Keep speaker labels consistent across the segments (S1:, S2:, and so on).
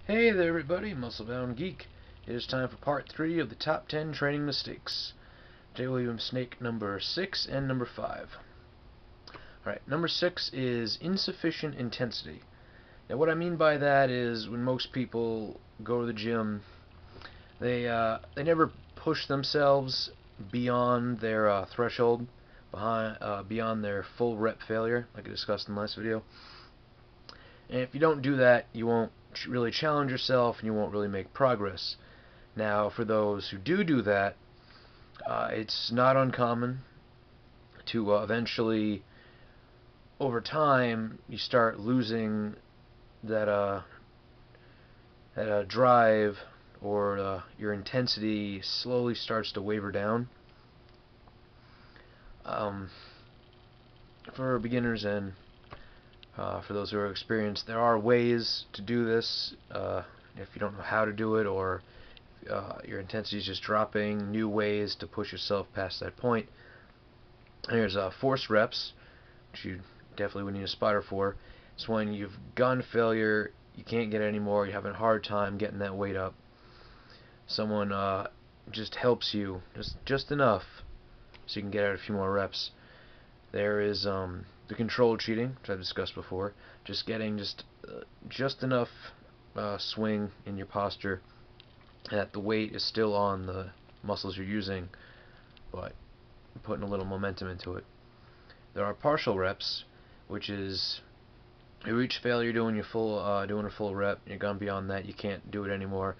S1: Hey there everybody, Muscle-Bound Geek. It is time for part 3 of the top 10 training mistakes. Today we'll do mistake number 6 and number 5. Alright, number 6 is insufficient intensity. Now what I mean by that is when most people go to the gym, they never push themselves beyond their threshold, beyond their full rep failure, like I discussed in the last video. And if you don't do that, you won't really challenge yourself and you won't really make progress. Now, for those who do that, it's not uncommon to eventually, over time, you start losing that drive, or your intensity slowly starts to waver down. Um, for beginners and for those who are experienced, there are ways to do this. If you don't know how to do it, or your intensity is just dropping, new ways to push yourself past that point. And here's force reps, which you definitely would need a spotter for. It's when you've gone failure, you can't get it anymore, you're having a hard time getting that weight up. Someone just helps you just enough so you can get out a few more reps. There is the controlled cheating, which I've discussed before, just getting just enough swing in your posture that the weight is still on the muscles you're using, but putting a little momentum into it. There are partial reps, which is you reach failure doing a full rep. You've gone beyond that, you can't do it anymore.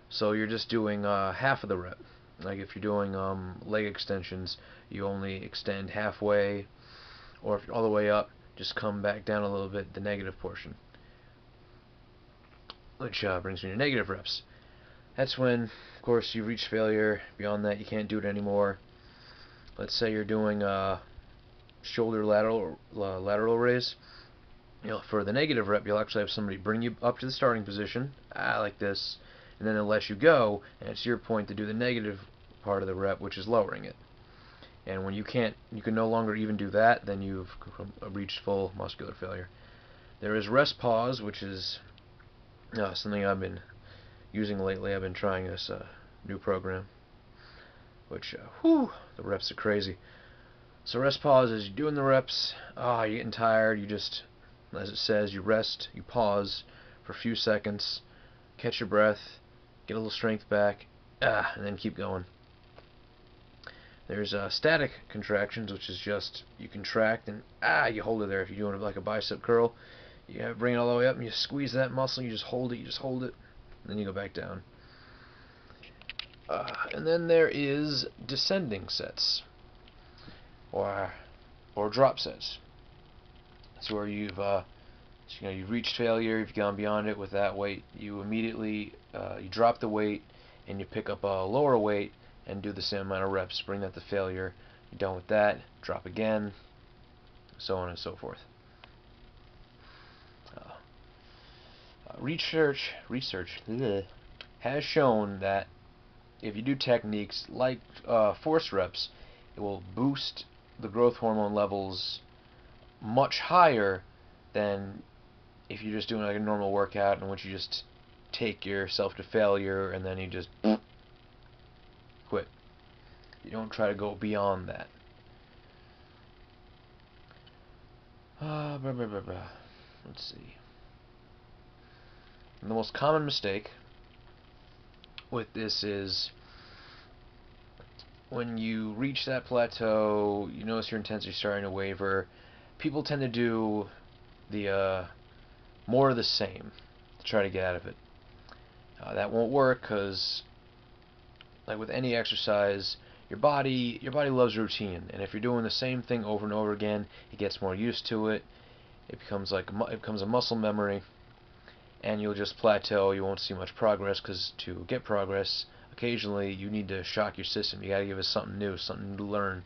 S1: So you're just doing half of the rep. Like if you're doing leg extensions, you only extend halfway, or if you're all the way up, just come back down a little bit, the negative portion. Which brings me to negative reps. That's when, of course, you reach failure. Beyond that, you can't do it anymore. Let's say you're doing shoulder lateral raise. For the negative rep, you'll actually have somebody bring you up to the starting position, like this, and then they'll let you go, and it's your point to do the negative part of the rep, which is lowering it. And when you can no longer even do that, then you've reached full muscular failure. There is rest pause, which is something I've been using lately. I've been trying this new program, which the reps are crazy. So rest pause is you're doing the reps, you're getting tired, you just, as it says, you rest, you pause for a few seconds, catch your breath, get a little strength back, and then keep going. There's static contractions, which is just you contract and you hold it there. If you're doing it like a bicep curl, you bring it all the way up and you squeeze that muscle, you just hold it, and then you go back down. And then there is descending sets, or drop sets. It's where you've reached failure, you've gone beyond it with that weight. You immediately you drop the weight and you pick up a lower weight and do the same amount of reps. Bring that to failure. You're done with that, drop again, so on and so forth. Research has shown that if you do techniques like force reps, it will boost the growth hormone levels much higher than if you're just doing like a normal workout in which you just take yourself to failure and then you just quit. You don't try to go beyond that. Let's see. And the most common mistake with this is when you reach that plateau, you notice your intensity starting to waver. People tend to do the more of the same to try to get out of it. That won't work because, like with any exercise, your body loves routine, and if you're doing the same thing over and over again, it gets more used to it. It becomes a muscle memory, and you'll just plateau. You won't see much progress because to get progress, occasionally you need to shock your system. You gotta give it something new, something to learn.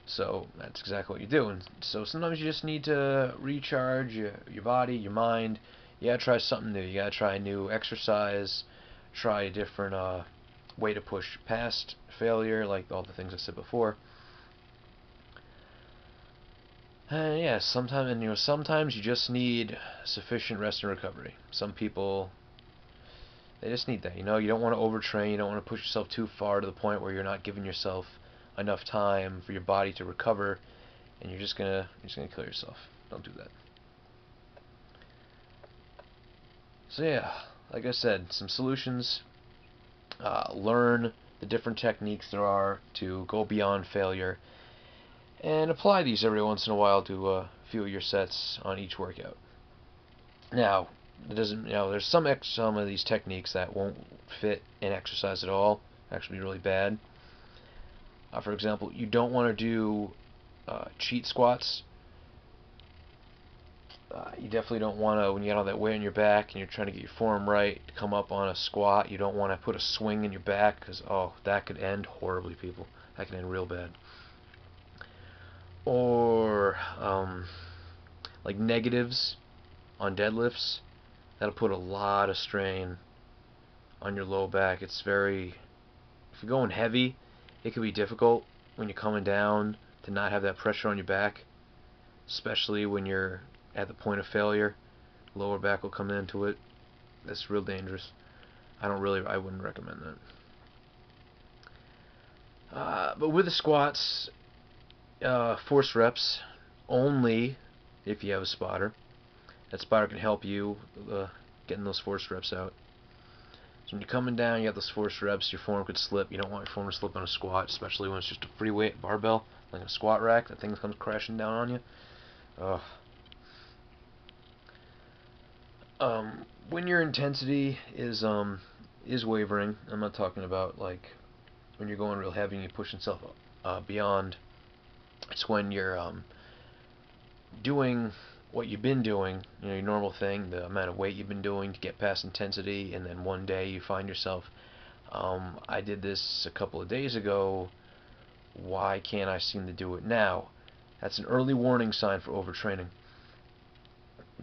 S1: So that's exactly what you do. And so sometimes you just need to recharge your body, your mind. You gotta try something new. You gotta try a new exercise, try a different way to push past failure, like all the things I said before. Yeah, sometimes you just need sufficient rest and recovery. Some people, they just need that. You don't want to overtrain. You don't want to push yourself too far to the point where you're not giving yourself enough time for your body to recover, and you're just gonna kill yourself. Don't do that. So yeah, like I said, some solutions. Learn the different techniques there are to go beyond failure, and apply these every once in a while to a few of your sets on each workout. Now, it doesn't, there's some of these techniques that won't fit in exercise at all, actually be really bad. For example, you don't want to do cheat squats. You definitely don't want to, when you got all that weight on your back and you're trying to get your form right, to come up on a squat. You don't want to put a swing in your back because, oh, that could end horribly, people. That could end real bad. Or, like negatives on deadlifts. That'll put a lot of strain on your low back. If you're going heavy, it can be difficult when you're coming down to not have that pressure on your back, especially when you're at the point of failure. Lower back will come into it. That's real dangerous. I wouldn't recommend that. But with the squats, force reps only if you have a spotter. That spotter can help you getting those force reps out. So when you're coming down, you have those force reps, your form could slip. You don't want your form to slip on a squat, especially when it's just a free weight barbell, like a squat rack. That thing comes crashing down on you. Ugh. When your intensity is wavering, I'm not talking about like when you're going real heavy and you push yourself beyond. It's when you're doing what you've been doing, your normal thing, the amount of weight you've been doing to get past intensity, and then one day you find yourself, I did this a couple of days ago, why can't I seem to do it now? That's an early warning sign for overtraining.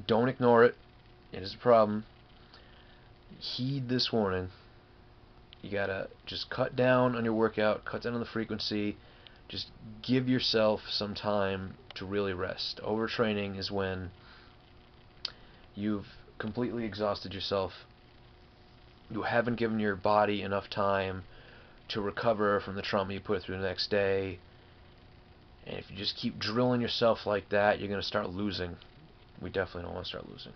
S1: Don't ignore it. It is a problem. Heed this warning. You gotta just cut down on your workout, cut down on the frequency, just give yourself some time to really rest. Overtraining is when you've completely exhausted yourself. You haven't given your body enough time to recover from the trauma you put through the next day. And if you just keep drilling yourself like that, you're going to start losing. We definitely don't want to start losing.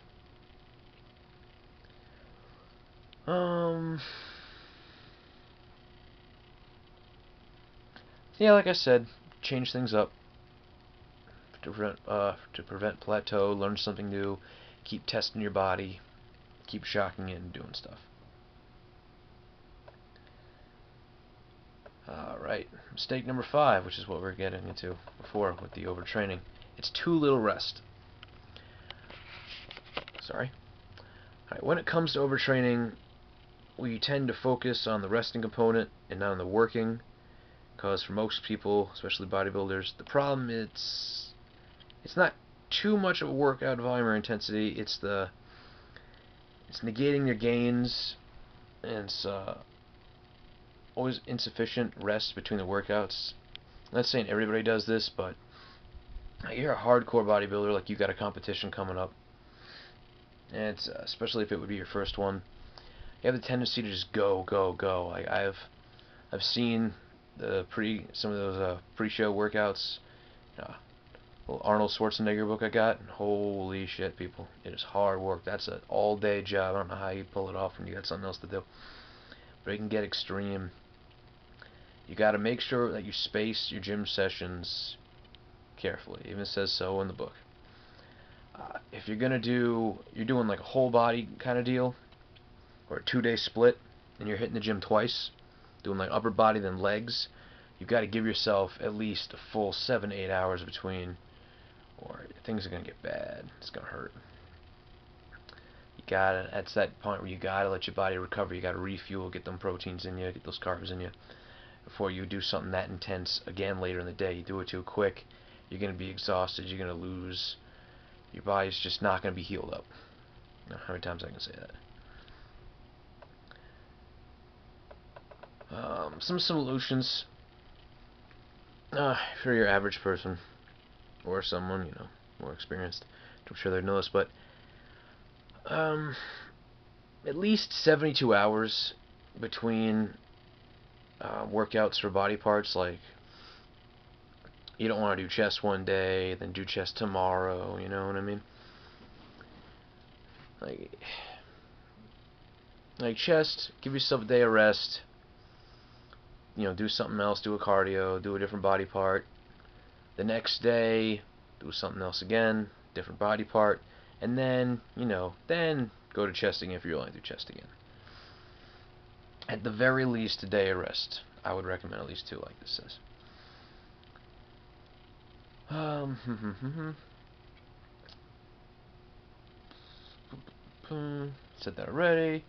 S1: Yeah, like I said, change things up to prevent plateau, learn something new, keep testing your body, keep shocking it and doing stuff. Alright, mistake number 5, which is what we're getting into before with the overtraining. It's too little rest. Sorry. Alright, when it comes to overtraining, we tend to focus on the resting component and not on the working, because for most people, especially bodybuilders, the problem is it's not too much of a workout volume or intensity. It's negating your gains, and it's always insufficient rest between the workouts. I'm not saying everybody does this, but you're a hardcore bodybuilder, like you got a competition coming up, and it's especially if it would be your first one, you have the tendency to just go, go, go. Like I've seen some of those pre-show workouts. Little Arnold Schwarzenegger book I got. And holy shit, people! It is hard work. That's an all-day job. I don't know how you pull it off when you got something else to do. But it can get extreme. You got to make sure that you space your gym sessions carefully. It even says so in the book. If you're doing like a whole body kind of deal, or a 2-day split, and you're hitting the gym twice, doing like upper body then legs, you've got to give yourself at least a full 7-8 hours between, or things are going to get bad. It's going to hurt. That's that point where you got to let your body recover. You got to refuel, get them proteins in you, get those carbs in you, before you do something that intense again later in the day. You do it too quick, you're going to be exhausted, you're going to lose. Your body's just not going to be healed up. How many times I can say that? Some solutions for your average person. or someone, you know, more experienced. I'm sure they'd know this, but at least 72 hours between workouts for body parts. Like, you don't want to do chest one day, then do chest tomorrow, you know what I mean? Like chest, give yourself a day of rest, you know, do something else, do a cardio, do a different body part. The next day, do something else again, different body part, and then, you know, then go to chest again if you really do chest again. At the very least, a day of rest. I would recommend at least 2, like this says. Said that already.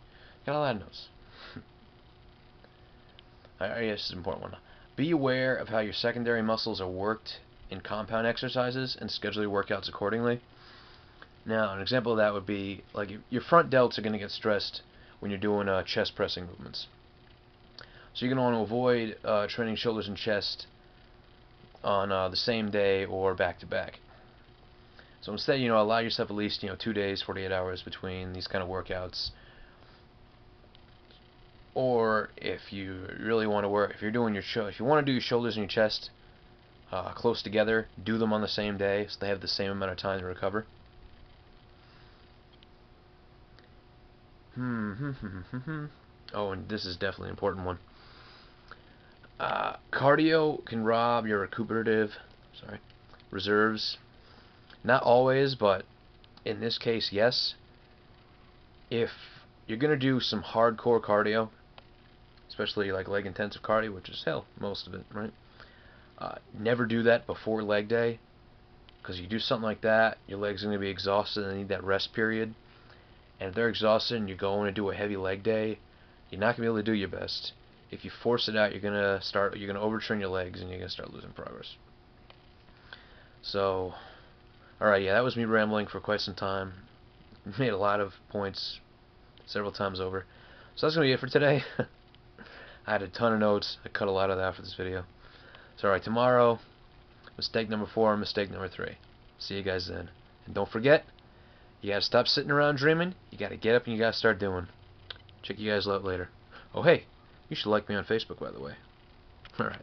S1: Got a lot of notes. I guess this is an important one. Be aware of how your secondary muscles are worked in compound exercises and schedule your workouts accordingly. Now, an example of that would be, like, your front delts are going to get stressed when you're doing chest pressing movements. So you're going to want to avoid training shoulders and chest on the same day or back-to-back. So instead, you know, allow yourself at least, you know, 2 days, 48 hours between these kind of workouts. Or if you really want to work, if you want to do your shoulders and your chest close together, do them on the same day so they have the same amount of time to recover. Oh, and this is definitely an important one. Cardio can rob your reserves. Not always, but in this case, yes. If you're going to do some hardcore cardio, especially like leg intensive cardio, which is hell, most of it, right? Never do that before leg day, because you do something like that, your legs are going to be exhausted and they need that rest period. And if they're exhausted and you're going to do a heavy leg day, you're not going to be able to do your best. If you force it out, you're going to overtrain your legs and you're going to start losing progress. So, alright, yeah, that was me rambling for quite some time. Made a lot of points several times over. So that's going to be it for today. I had a ton of notes. I cut a lot of that for this video. So alright, tomorrow, mistake number 4, mistake number 3. See you guys then. And don't forget, you gotta stop sitting around dreaming. You gotta get up and you gotta start doing. Check you guys out later. Oh hey, you should like me on Facebook, by the way. Alright.